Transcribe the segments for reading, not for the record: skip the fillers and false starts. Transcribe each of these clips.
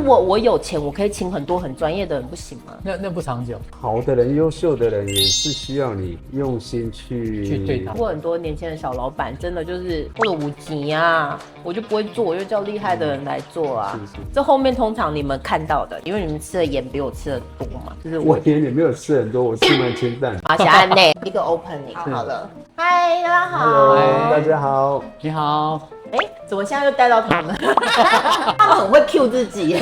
果我有钱，我可以请很多很专业的人，不行吗？那不长久。好的人、优秀的人也是需要你用心去对他。不过很多年轻的小老板真的就是或者无极啊，我就不会做，我就叫厉害的人来做啊。这后面通常你们看到的，因为你们吃的盐比我吃的多嘛，就是我盐也没有吃很多，我吃蛮清淡。马霞安内一个 opening 好了，嗨，大家好 Hello， 大家好。你好。怎么现在又带到他们？他们很会 cue 自己。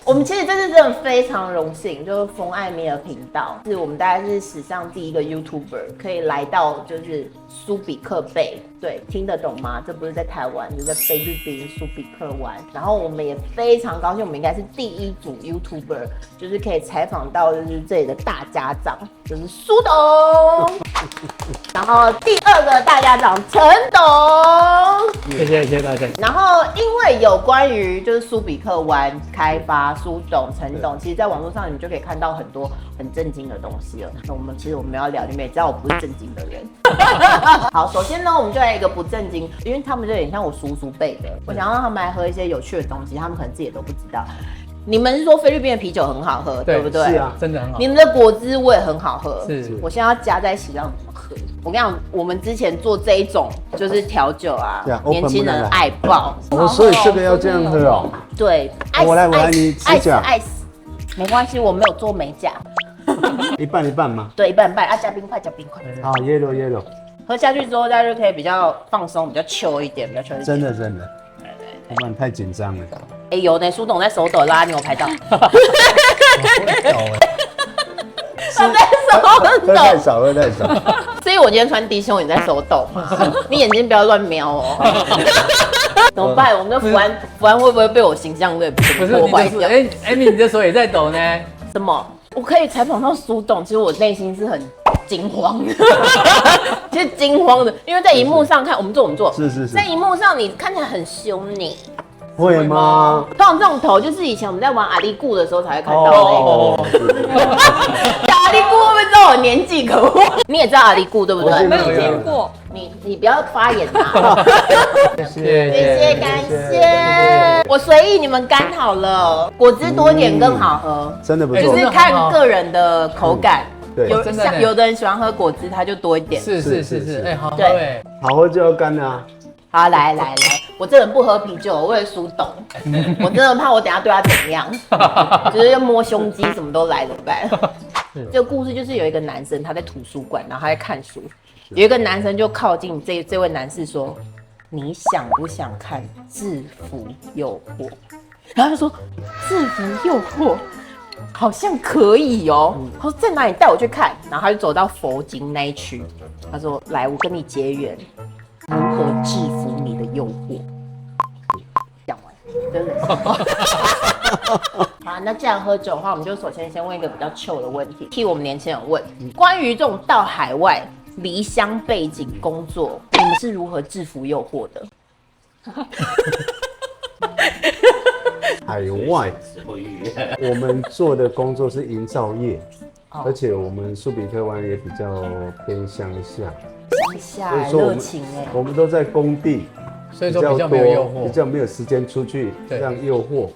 我们其实这次真的非常荣幸，就是冯艾米尔频道是我们大概是史上第一个 YouTuber 可以来到就是苏比克贝，对，听得懂吗？这不是在台湾，就是在菲律宾苏比克湾。然后我们也非常高兴，我们应该是第一组 YouTuber， 就是可以采访到就是这里的大家长，就是苏董。然后第二个大家长陈董。谢谢大家。然后因为有关于就是苏比克湾开发，苏董、陈董，其实在网络上你们就可以看到很多很震惊的东西了。那我们要聊，你们也知道我不是正经的人。好，首先呢，我们就来一个不正经，因为他们就有点像我叔叔辈的，我想让他们来喝一些有趣的东西，他们可能自己也都不知道。你们是说菲律宾的啤酒很好喝，对不对？是啊，真的很好。你们的果汁我也很好喝，是。我现在要加在一起让你们喝。我跟你讲，我们之前做这一种就是调酒啊，年轻人爱爆。所以这个要这样喝哦。对，我来，你指甲。没关系，我没有做美甲。一半一半吗？对，一半一半啊，加冰块，加冰块。好 ，yellow。喝下去之后，大家就可以比较放松，比较chill一点，比较 chill 一点。真的。不然太紧张了。有呢，苏董在手抖拉牛排到。他在手抖。喝太少。所以我今天穿低胸，你在手抖吗？你眼睛不要乱瞄哦。怎么办？我们的福安会不会被我形象给破坏掉？你的手也在抖呢。什么？我可以采访到苏董，其实我内心是很惊慌的，其实惊慌的，因为在荧幕上看，我们做，是，在荧幕上你看起来很凶你。会吗？通常这种头就是以前我们在玩阿力固的时候才会看到的。阿力固会不会知道我年纪？可恶！你也知道阿力固对不对？没有听过。你不要发言啊！谢谢，感谢。我随意你们干好了，果汁多点更好喝。真的不错。就是看个人的口感。对，有的人喜欢喝果汁，他就多一点。是，好喝对，好喝就要干啊。好，来，我这人不喝啤酒，我也苏董，我真的怕我等下对他怎么样，就是要摸胸肌，什么都来怎么办？这个故事就是有一个男生他在图书馆，然后他在看书，有一个男生就靠近这位男士说：“你想不想看制服诱惑？”然后他就说：“制服诱惑。”好像可以哦。他说在哪里带我去看？然后他就走到佛经那一区，他说：“来，我跟你结缘，如何制服你的诱惑？”讲完，真的是。好，那既然喝酒的话，我们就首先问一个比较糗的问题，替我们年轻人问，关于这种到海外离乡背景工作，你们是如何制服诱惑的？海外，我们做的工作是营造业，而且我们苏比克湾也比较偏乡下，热情哎，我们都在工地，所以说比较没有诱惑，比较没有时间出去让诱惑。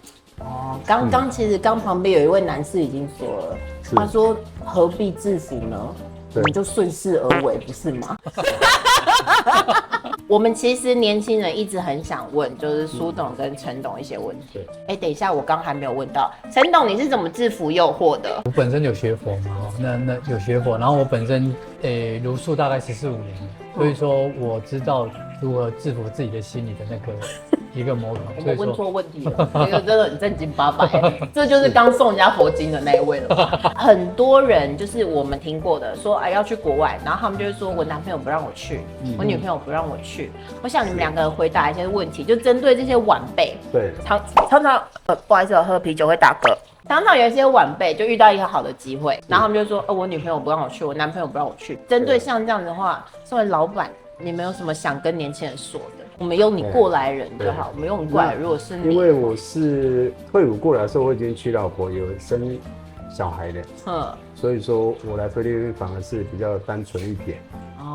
其实旁边有一位男士已经说了，他说何必制服呢？我们就顺势而为，不是吗？我们其实年轻人一直很想问，就是苏董跟陈董一些问题。等一下，我刚还没有问到，陈董你是怎么制服诱惑的？我本身有学佛嘛，那有学佛，然后我本身茹素大概14、15年，所以说我知道如何制服自己的心里的那个一个魔头。我们问错问题了，这个真的很正经八百，这就是刚送人家佛经的那一位了吧？很多人就是我们听过的，说要去国外，然后他们就会说我男朋友不让我去，我女朋友不让我去。我想你们两个人回答一些问题，就针对这些晚辈。对，常常不好意思，我喝啤酒会打嗝。常常有一些晚辈就遇到一个好的机会，然后他们就说，我女朋友不让我去，我男朋友不让我去。针对像这样的话，作为老板，你们有什么想跟年轻人说的？我们用你过来人就好，我们用你过来。如果是你，因为我是退伍过来的时候，我已经娶老婆，有生小孩的，所以说我来菲律宾反而是比较单纯一点。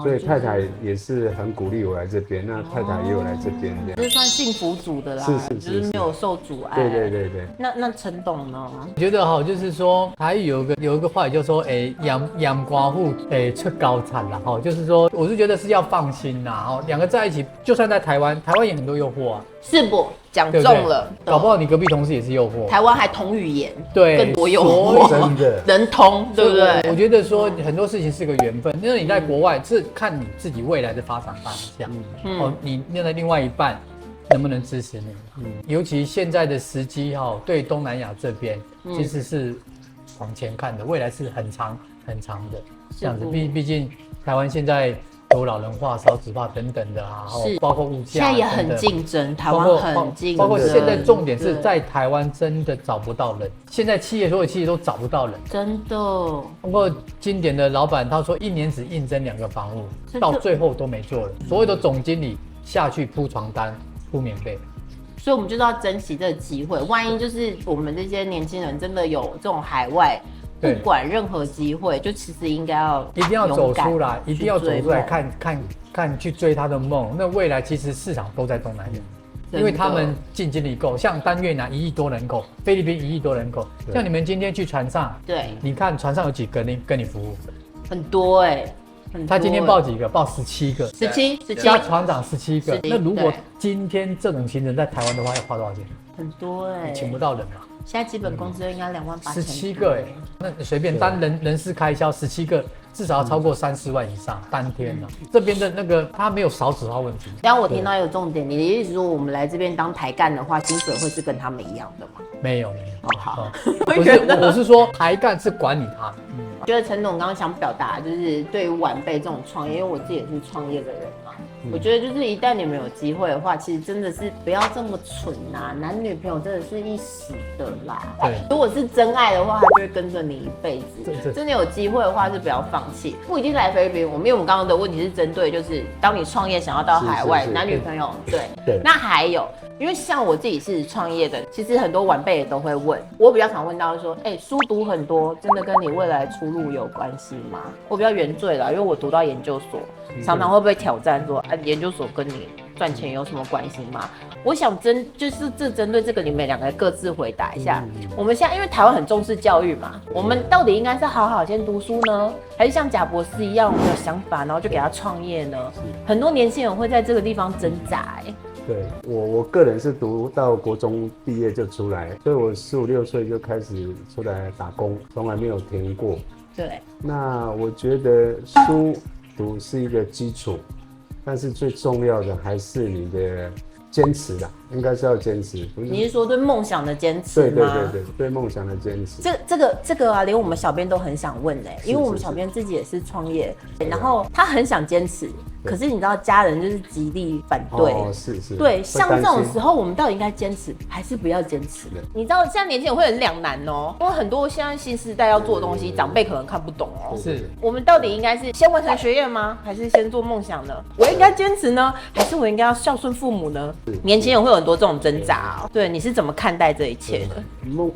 所以太太也是很鼓励我来这边，那太太也有来这边这样。这算幸福组的啦，就是没有受阻碍。对。那陈董呢？我觉得哈，就是说台语有一个话语，就是说，养寡妇出高产啦，哈，就是说，我是觉得是要放心啦，哈，两个在一起，就算在台湾也很多诱惑啊，是不讲中了，搞不好你隔壁同事也是诱惑。台湾还同语言，对，更多诱惑，真的人通，对不对？我觉得说很多事情是个缘分，因为你在国外是看你自己未来的发展方向，你的另外一半能不能支持你？尤其现在的时机哈，对东南亚这边其实是往前看的，未来是很长的这样子。毕竟台湾现在有老人化、少子化等等的啊，包括物价，现在也很竞争，台湾很竞争，包括现在重点是在台湾真的找不到人，现在所有企业都找不到人，真的。包括经典的老板他说1年只应征2个房务，到最后都没做了，所有的总经理下去铺床单、铺棉被。所以我们就是要珍惜这个机会，万一就是我们这些年轻人真的有这种海外，不管任何机会，就其实一定要走出来，一定要走出来看去追他的梦。那未来其实市场都在东南亚，因为他们竞争力够，像单越南1亿多人口，菲律宾1亿多人口，像你们今天去船上，对，你看船上有几个人跟你服务？很多他今天报几个？报17个，17加船长17个。那如果今天这种行程在台湾的话，要花多少钱？很多请不到人嘛。现在基本工资应该28000。17个那随便单人事开销17个，至少要超过3-4万以上单天了。这边的那个他没有少子化问题。然后我听到一个重点，你的意思说我们来这边当台干的话，薪水会是跟他们一样的吗？没有。好，我是说台干是管理他。我觉得陈董刚刚想表达就是对于晚辈这种创业，因为我自己也是创业的人嘛，我觉得就是一旦你们有机会的话，其实真的是不要这么蠢呐，男女朋友真的是一时的啦。对，如果是真爱的话，他就会跟着你一辈子。真的有机会的话，是不要放弃。不一定来菲律宾，因为我们刚刚的问题是针对就是当你创业想要到海外，男女朋友对。那还有。因为像我自己是创业的，其实很多晚辈也都会问，我比较常问到说，书读很多，真的跟你未来出路有关系吗？我比较原罪啦，因为我读到研究所，常常会不会挑战说，研究所跟你赚钱有什么关系吗？我想针对这个，你们两个各自回答一下。我们现在因为台湾很重视教育嘛，我们到底应该是好好先读书呢，还是像贾博士一样，我们有想法，然后就给他创业呢？很多年轻人会在这个地方挣扎。对，我个人是读到国中毕业就出来，所以我15、16岁就开始出来打工，从来没有停过。对，那我觉得书读是一个基础，但是最重要的还是你的坚持啦，应该是要坚持。你是说对梦想的坚持吗？对梦想的坚持。这个啊，连我们小编都很想问因为我们小编自己也是创业，然后他很想坚持，可是你知道家人就是极力反对。是。对，像这种时候，我们到底应该坚持还是不要坚持？你知道现在年轻人会很两难哦，因为很多现在新时代要做的东西，长辈可能看不懂哦。是，我们到底应该是先完成学业吗？还是先做梦想呢？我应该坚持呢，还是我应该要孝顺父母呢？年轻人会有很多这种挣扎对，你是怎么看待这一切的？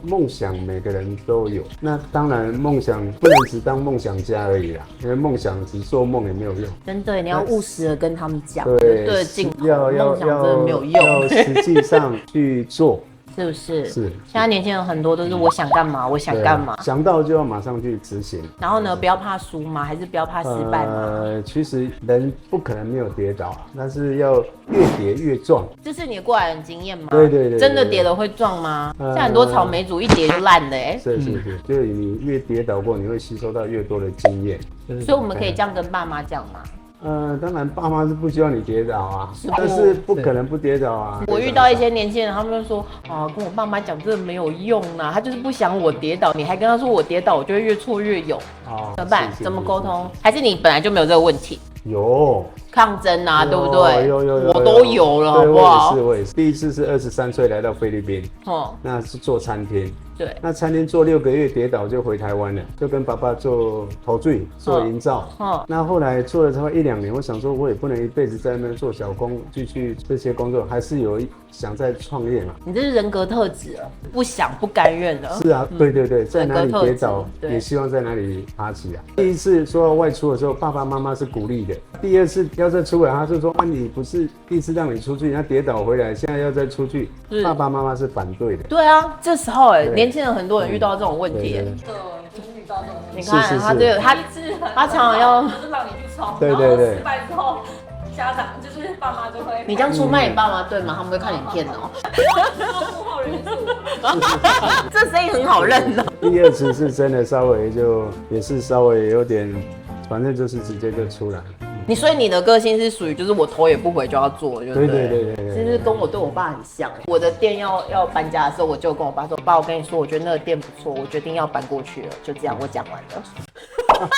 梦想每个人都有，那当然梦想不能只当梦想家而已啦，因为梦想只做梦也没有用。真的，你要务实的跟他们讲，对，梦想真的没有用，要实际上去做。是不是？是。现在年轻人很多都是我想干嘛，我想干嘛，想到就要马上去执行。然后呢，不要怕输吗？还是不要怕失败吗？其实人不可能没有跌倒，但是要越跌越壮。这是你过来的经验吗？对。真的跌了会壮吗？像很多草莓族一跌就烂了是，就是你越跌倒过，你会吸收到越多的经验。所以我们可以这样跟爸妈讲吗？当然爸妈是不希望你跌倒啊，但是不可能不跌倒啊。我遇到一些年轻人，他们就说跟我爸妈讲这没有用啊，他就是不想我跌倒，你还跟他说我跌倒，我就会越挫越勇。怎么办？怎么沟通？还是你本来就没有这个问题？有抗争啊，对不对？有，我都有了，好不好？我也是。第一次是23岁来到菲律宾，那是做餐厅。对，那餐厅做6个月跌倒就回台湾了，就跟爸爸做投醉做营造。那后来做了差不多1-2年，我想说我也不能一辈子在那边做小工，继续这些工作，还是有想再创业嘛。你这是人格特质啊，不想不甘愿的。是啊，对，在哪里跌倒也希望在哪里爬起啊。第一次说要外出的时候，爸爸妈妈是鼓励的，第二次要再出来，他就说啊，你不是第一次让你出去，他跌倒回来，现在要再出去，爸爸妈妈是反对的。对啊，这时候年轻人很多人遇到这种问题。对，遇到这种问题。你看他这个他常常要就是让你去冲，对，然后失败之后，家长就是爸妈就会。你这样出卖你爸妈对吗？他们会看影片哦。幕后人员是我。这声音很好认哦。第二次是真的稍微也是稍微有点，反正就是直接就出来。所以你的个性是属于就是我头也不回就要做，对不对？对，其实跟我对我爸很像。我的店要搬家的时候，我就跟我爸说：“爸，我跟你说，我觉得那个店不错，我决定要搬过去了。”就这样，我讲完了。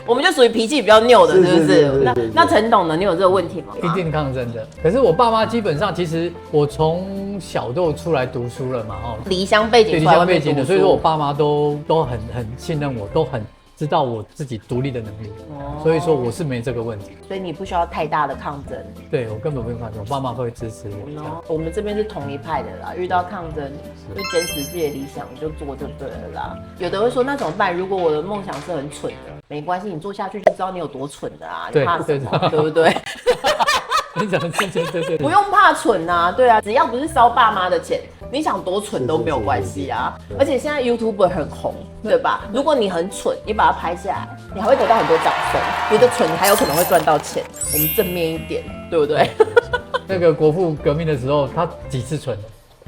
我们就属于脾气比较拗的，是不是？那陈董呢？你有这个问题吗？一定抗争的。可是我爸妈基本上，其实我从小都出来读书了嘛，离乡背景，对，离乡背景的，所以说我爸妈都很信任我，都很知道我自己独立的能力，所以说我是没这个问题。所以你不需要太大的抗争。对，我根本不用抗争，我爸妈会支持我。我们这边是同一派的啦，遇到抗争就坚持自己的理想，就做就对了啦。有的会说那怎么办？如果我的梦想是很蠢的，没关系，你做下去就知道你有多蠢的啊，你怕什么？对不对？你讲对，不用怕蠢啊，对啊，只要不是烧爸妈的钱，你想多蠢都没有关系啊。而且现在 YouTuber 很红，对吧？如果你很蠢，你把它拍下来，你还会得到很多掌声。你的蠢还有可能会赚到钱。我们正面一点，对不对？那个国父革命的时候，他几次蠢？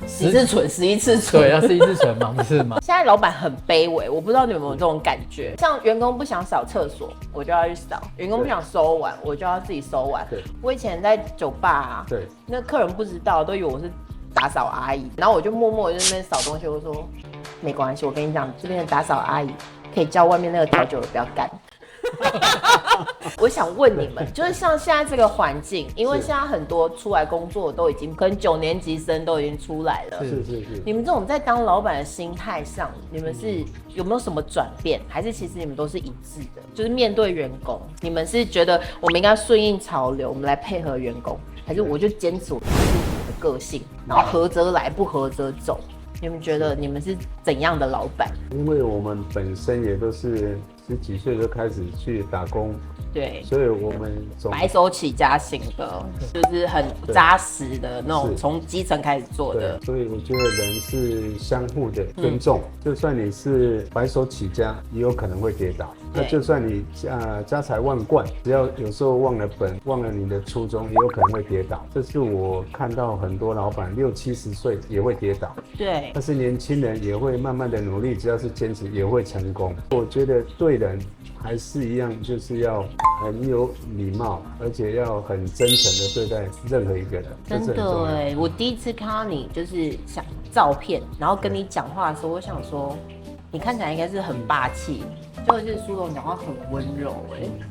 10次蠢，11次蠢，对，他11次蠢嘛，不是吗？现在老板很卑微，我不知道你们有没有这种感觉。像员工不想扫厕所，我就要去扫；员工不想收碗，我就要自己收碗。我以前在酒吧啊，对，那客人不知道，都以为我是打扫阿姨，然后我就默默在那边扫东西。我说没关系，我跟你讲，这边的打扫阿姨可以叫外面那个调酒的不要干。我想问你们，就是像现在这个环境，因为现在很多出来工作都已经可能9年级生都已经出来了，是。你们这种在当老板的心态上，你们是有没有什么转变？还是其实你们都是一致的？就是面对员工，你们是觉得我们应该顺应潮流，我们来配合员工，还是我就坚持我自己的个性，然后合则来，不合则走？你们觉得你们是怎样的老板？因为我们本身也都是10几岁就开始去打工，对，所以我们白手起家型的，就是很扎实的那种，从基层开始做的。所以我觉得人是相互的尊重，就算你是白手起家，也有可能会跌倒。那就算你家财万贯，只要有时候忘了本，忘了你的初衷，也有可能会跌倒。这是我看到很多老板60、70岁也会跌倒，对。但是年轻人也会慢慢的努力，只要是坚持也会成功。我觉得对人还是一样，就是要很有礼貌，而且要很真诚的对待任何一个人。真的哎，我第一次看到你就是想照片，然后跟你讲话的时候，我想说，你看起来应该是很霸气。就是苏董讲话很温柔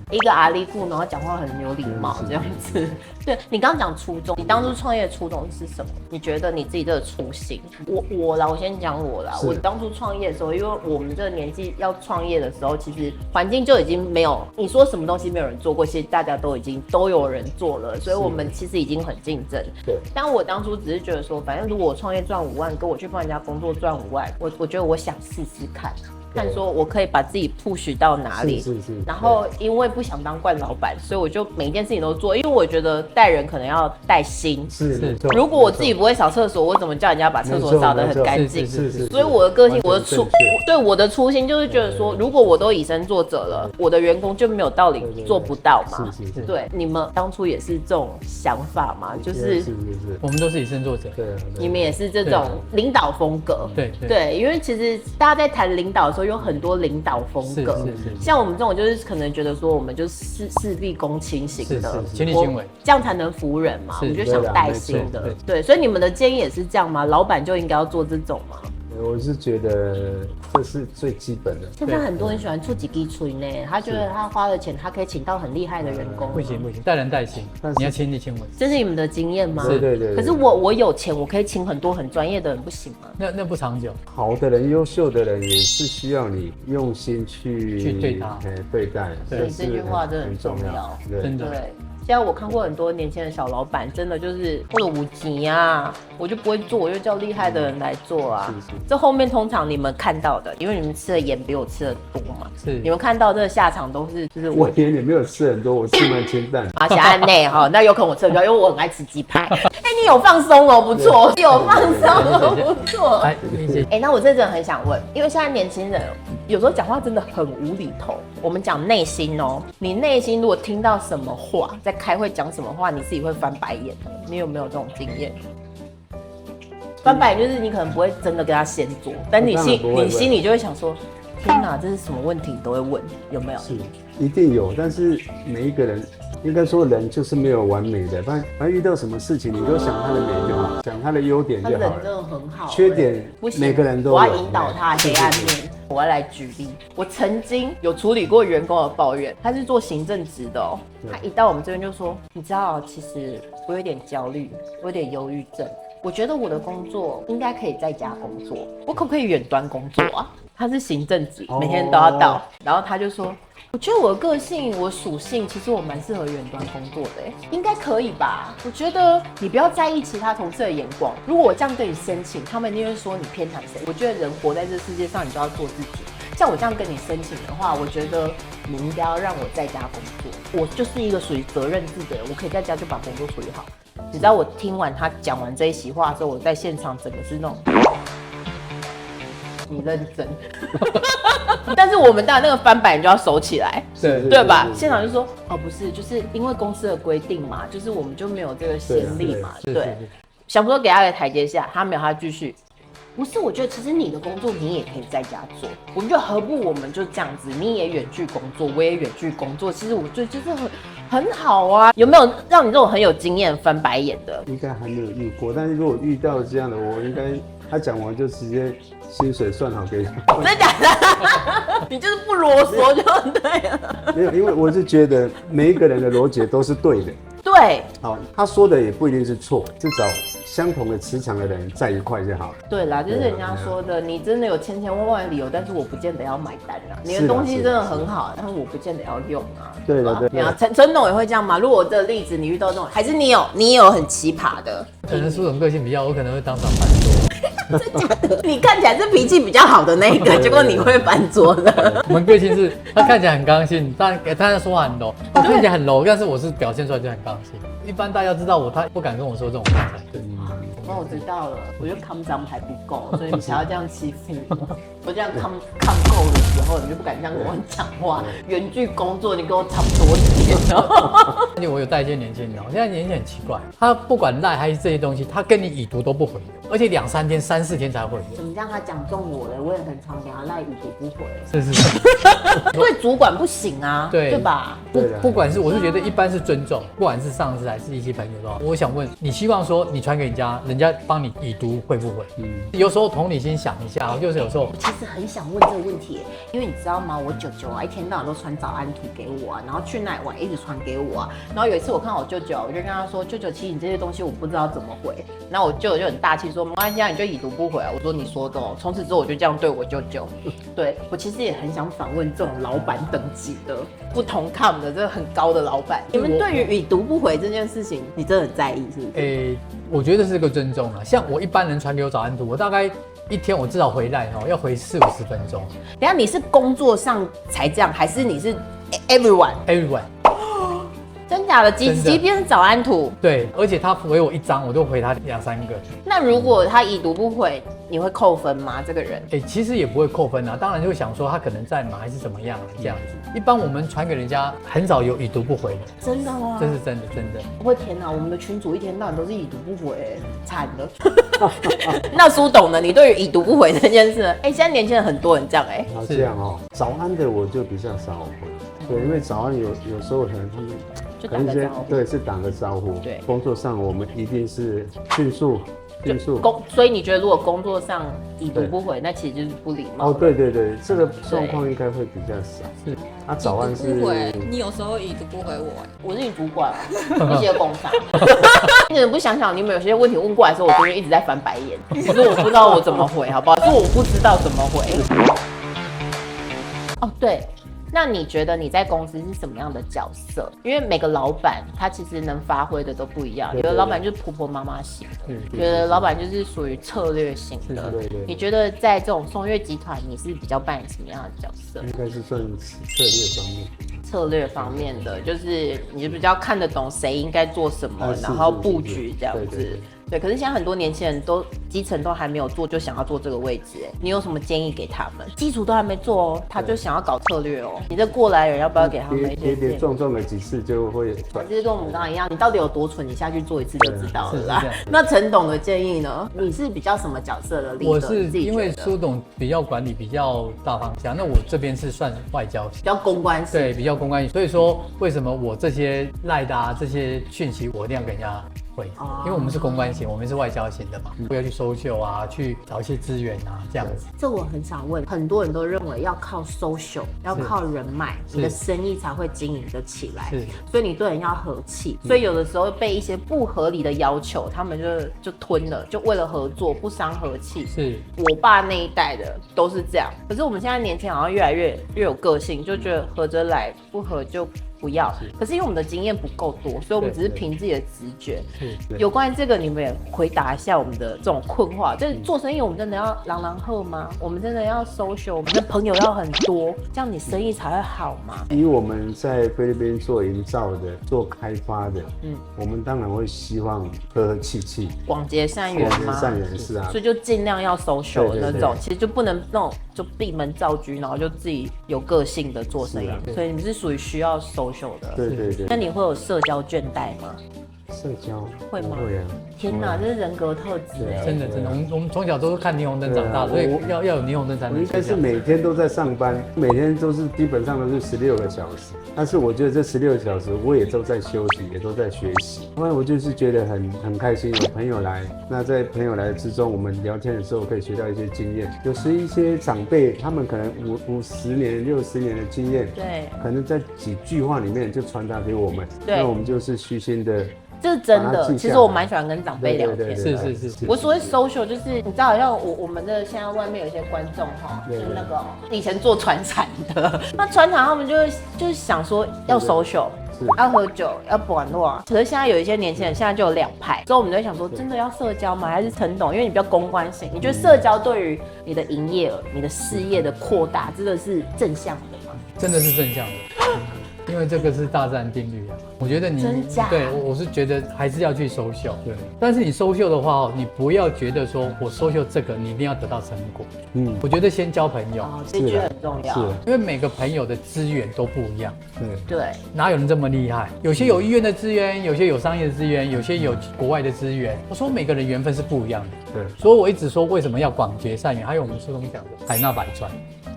一个阿里裤，然后讲话很有礼貌这样子。对，你刚刚讲初衷，你当初创业的初衷是什么？你觉得你自己这个初心？我先讲我啦。我当初创业的时候，因为我们这个年纪要创业的时候，其实环境就已经没有，你说什么东西没有人做过，其实大家都有人做了，所以我们其实已经很竞争。对。但我当初只是觉得说，反正如果我创业赚5万，跟我去帮人家工作赚5万，我觉得我想试试看。看说我可以把自己 push 到哪里，是。然后因为不想当惯老板，所以我就每一件事情都做，因为我觉得带人可能要带心。是。如果我自己不会扫厕所，我怎么叫人家把厕所扫得很干净？所以我的个性，我的初心就是觉得说，如果我都以身作则了，我的员工就没有道理做不到嘛。是。对，你们当初也是这种想法吗？就是，我们都是以身作则。对。你们也是这种领导风格。对，因为其实大家在谈领导的时候，有很多领导风格，像我们这种就是可能觉得说，我们就是事必躬亲型的，亲力亲为，这样才能服人嘛。我们就想带薪的，对，所以你们的建议也是这样吗？老板就应该要做这种吗？我是觉得这是最基本的。现在很多人喜欢出几滴吹呢，他觉得他花了钱，他可以请到很厉害的员工。不行，带人带心，你要亲力亲为。这是你们的经验吗？对。可是我有钱，我可以请很多很专业的人，不行吗？那不长久。好的人、优秀的人也是需要你用心去对他对待。所以这句话真的很重要。真的。现在我看过很多年轻的小老板，真的就是或者无极啊，我就不会做，我就叫厉害的人来做啊。是这后面通常你们看到的，因为你们吃的盐比我吃的多嘛，是你们看到这个下场都是就是我盐也没有吃很多，我吃蛮清淡。马霞安内哈，那有可能我吃的比较，因为我很爱吃鸡排。哎，你有放松哦，不错，有放松哦，不错。哎，那我真的很想问，因为现在年轻人有时候讲话真的很无厘头。我们讲内心哦，你内心如果听到什么话，在开会讲什么话，你自己会翻白眼的。你有没有这种经验？翻白眼就是你可能不会真的跟他先做，但你心里就会想说，天哪，这是什么问题你都会问，有没有？是，一定有，但是每一个人。应该说人就是没有完美的，反正遇到什么事情，你都想他的美就好，想他的优点就好了。他人真的很好，缺点每个人都有。我要引导他黑暗面。我要来举例，我曾经有处理过员工的抱怨，他是做行政职的哦，他一到我们这边就说，你知道，其实我有点焦虑，我有点忧郁症，我觉得我的工作应该可以在家工作，我可不可以远端工作啊？他是行政职，每天都要到，然后他就说。我觉得我的个性，我属性，其实我蛮适合远端工作的，应该可以吧？我觉得你不要在意其他同事的眼光。如果我这样跟你申请，他们一定会说你偏袒谁。我觉得人活在这世界上，你就要做自己。像我这样跟你申请的话，我觉得你应该要让我在家工作。我就是一个属于责任制的人，我可以在家就把工作处理好。你知道我听完他讲完这一席话的时候，我在现场整个是那种。你认真，但是我们当然那个翻版就要收起来，对吧？现场就说哦，不是，就是因为公司的规定嘛，就是我们就没有这个先例嘛，对。想说给他个台阶下，他没有，他继续。不是，我觉得其实你的工作你也可以在家做，我们就何不我们就这样子，你也远距工作，我也远距工作，其实我觉得就是很好啊。有没有让你这种很有经验翻白眼的？应该还没有遇过，但是如果遇到这样的，我应该他讲完就直接薪水算好给你。真的假的？你就是不啰嗦就对了。没有，因为我是觉得每一个人的逻辑都是对的。对，好，他说的也不一定是错，至少相同的磁场的人在一块就好了。对啦，就是人家说的，你真的有千千万万的理由，但是我不见得要买单啊。你的东西真的很好，但是我不见得要用啊。对的，对的。陈董也会这样吗？如果我这个例子你遇到这种，还是你有很奇葩的？可能苏总个性比较，我可能会当场翻桌。真假的？你看起来是脾气比较好的那一个，结果你会翻桌的。我们个性是，他看起来很刚性，但他说话很柔，我看起来很柔，但是我是表现出来就很刚性。一般大家知道我，他不敢跟我说这种话才对。那我知道了，我觉得抗张还不够，所以你才要这样欺负我。我这样抗够的时候，你就不敢这样跟我讲话。远距工作，你给我差不多点。我有带一些年轻人，现在年轻人很奇怪，他不管赖还是这些东西，他跟你已读都不回，而且2-3天、3-4天才回。怎么让他讲中我了？我也很常给他赖已读不回。是。对主管不行啊，对吧？不管是我是觉得一般是尊重，不管是上司还是一些朋友的话，我想问你，希望说你传给人家，人家帮你已读会不会？有时候同理心想一下，就是有时候我其实很想问这个问题，因为你知道吗？我舅舅啊，一天到晚都传早安图给我啊，然后去哪里玩一直传给我啊。然后有一次我看到我舅舅，我就跟他说：“舅舅，其实你这些东西我不知道怎么回。”然后我舅舅就很大气说：“没关系啊，你就已读不回啊。”我说：“你说的哦。”从此之后我就这样对我舅舅。对我其实也很想访问这种老板等级的不同 com 的这个很高的老板，你们对于已读不回这件事情，你真的很在意是不是？我觉得是个尊重啊。像我一般人传给我早安图，我大概一天我至少回来要回40-50分钟。等一下你是工作上才这样，还是你是 everyone？ 真假的？即便是早安图，对，而且他回我1张，我就回他2-3个。那如果他已读不回，你会扣分吗？这个人？其实也不会扣分啊，当然就会想说他可能在忙还是怎么样这样子。一般我们传给人家很少有已读不回的。真的吗？这是真的。我天哪，我们的群主一天到晚都是已读不回，惨了。那苏董呢？你对于已读不回这件事，现在年轻人很多人这样这样哦。早安的我就比较少回。对，因为早安有时候可能他们就打个招呼，对，是打个招呼。对，工作上我们一定是迅速。所以你觉得如果工作上已读不回，那其实就是不礼貌。对，这个状况应该会比较少。是，早安是。你有时候已读不回我，我是你主管，一些工厂。你怎么不想想，你们有些问题问过来的时候，我昨天一直在翻白眼，只是我不知道我怎么回，好不好？是我不知道怎么回。对。那你觉得你在公司是什么样的角色？因为每个老板他其实能发挥的都不一样，有的老板就是婆婆妈妈型的，有的老板就是属于策略型的。你觉得在这种松月集团，你是比较扮演什么样的角色？应该是算策略方面。策略方面的，就是你比较看得懂谁应该做什么，然后布局这样子。对，可是现在很多年轻人都基层都还没有做，就想要做这个位置，你有什么建议给他们？基础都还没做哦，他就想要搞策略哦。你这过来人要不要给他们一些建议？跌跌撞撞了几次就会转。就是跟我们刚刚一样，你到底有多蠢，你下去做一次就知道了啦。那陈董的建议呢？你是比较什么角色的leader？我是因为苏董比较管理比较大方向，那我这边是算外交型，比较公关型。对，比较公关型。所以说为什么我这些赖的啊这些讯息我一定要给人家会，因为我们是公关型，我们是外交型的嘛，不要去收秀啊，去找一些资源啊，这样子。这我很想问，很多人都认为要靠 social， 要靠人脉，你的生意才会经营得起来。所以你对人要和气，所以有的时候被一些不合理的要求，他们就吞了，就为了合作不伤和气。是我爸那一代的都是这样，可是我们现在年轻人好像越来越有个性，就觉得合着来，不合就不要。可是因为我们的经验不够多，所以我们只是凭自己的直觉。有关于这个，你们也回答一下我们的这种困惑。就是做生意，我们真的要朗朗喝吗？我们真的要 social， 我们的朋友要很多，这样你生意才会好吗？以我们在菲律宾做营造的、做开发的，我们当然会希望和和气气、广结善缘吗？广结善缘是啊，所以就尽量要 social 的那种，其实就不能那种就闭门造车，然后就自己有个性的做生意。所以你是属于需要 social 的。对。那你会有社交倦怠吗？社交会吗？会啊！天哪，这是人格特质哎！真的，我们从小都是看霓虹灯长大，所以要有霓虹灯才能。我应该是每天都在上班，每天都是基本上都是16个小时。但是我觉得这16个小时我也都在休息，也都在学习。因为我就是觉得很开心，有朋友来。那在朋友来之中，我们聊天的时候可以学到一些经验。有时一些长辈他们可能50年、60年的经验，对，可能在几句话里面就传达给我们。对，那我们就是虚心的。这是真的，其实我蛮喜欢跟长辈聊天。是。我所谓 social 就是你知道，好像我们的现在外面有一些观众哈，就是那个以前做传产的，那传产他们就是想说要 social， 要喝酒，要玩乐。可是现在有一些年轻人现在就有2派，所以我们就会想说，真的要社交吗？还是陈董？因为你比较公关性，你觉得社交对于你的营业额、你的事业的扩大，真的是正向的吗？真的是正向的。因为这个是大自然定律啊，我觉得你对我是觉得还是要去收秀，对。但是你收秀的话，你不要觉得说我收秀这个你一定要得到成果，我觉得先交朋友，这句很重要，因为每个朋友的资源都不一样，对，哪有人这么厉害？有些有医院的资源，有些有商业的资源，有些有国外的资源。我说每个人缘分是不一样的，对。所以我一直说为什么要广结善缘，还有我们书中讲的海纳百川，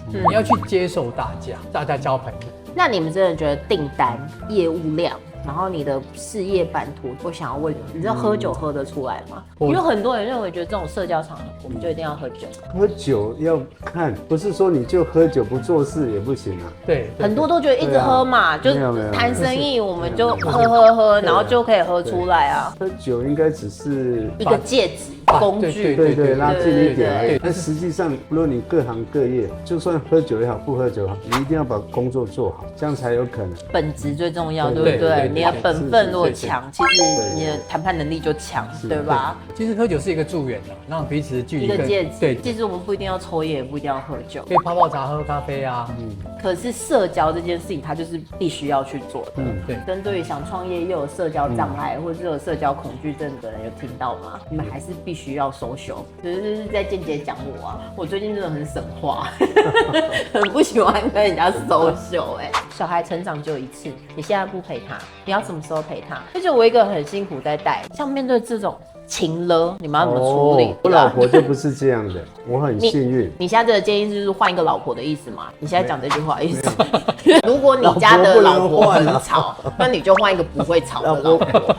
你要去接受大家交朋友。那你们真的觉得订单、业务量，然后你的事业版图，我想要问你知道喝酒喝得出来吗？因为很多人认为，觉得这种社交场合，我们就一定要喝酒。喝酒要看，不是说你就喝酒不做事也不行啊。对，很多都觉得一直喝嘛，就谈生意，我们就喝，然后就可以喝出来啊。喝酒应该只是一个介质。工具对，拉近一点而已。但实际上，无论你各行各业，就算喝酒也好，不喝酒也好，你一定要把工作做好，这样才有可能。本质最重要，对不对？你的本分如果强，其实你的谈判能力就强，对吧？其实喝酒是一个助缘的，让彼此的距离。一个介质。对，其实我们不一定要抽烟，也不一定要喝酒，可以泡泡茶、喝咖啡啊。可是社交这件事情，它就是必须要去做的。对。针对于想创业又有社交障碍，或者是有社交恐惧症的人，有听到吗？你们还是必须要social。就是在间接讲我啊，我最近真的很省话，很不喜欢跟人家 social。小孩成长就一次，你现在不陪他，你要什么时候陪他？而且我一个很辛苦在带，像面对这种情勒，你们要怎么处理？我老婆就不是这样的，我很幸运。你现在这个建议就是换一个老婆的意思吗？你现在讲这句话的意思吗？如果你家的老婆很吵，那你就换一个不会吵的老婆。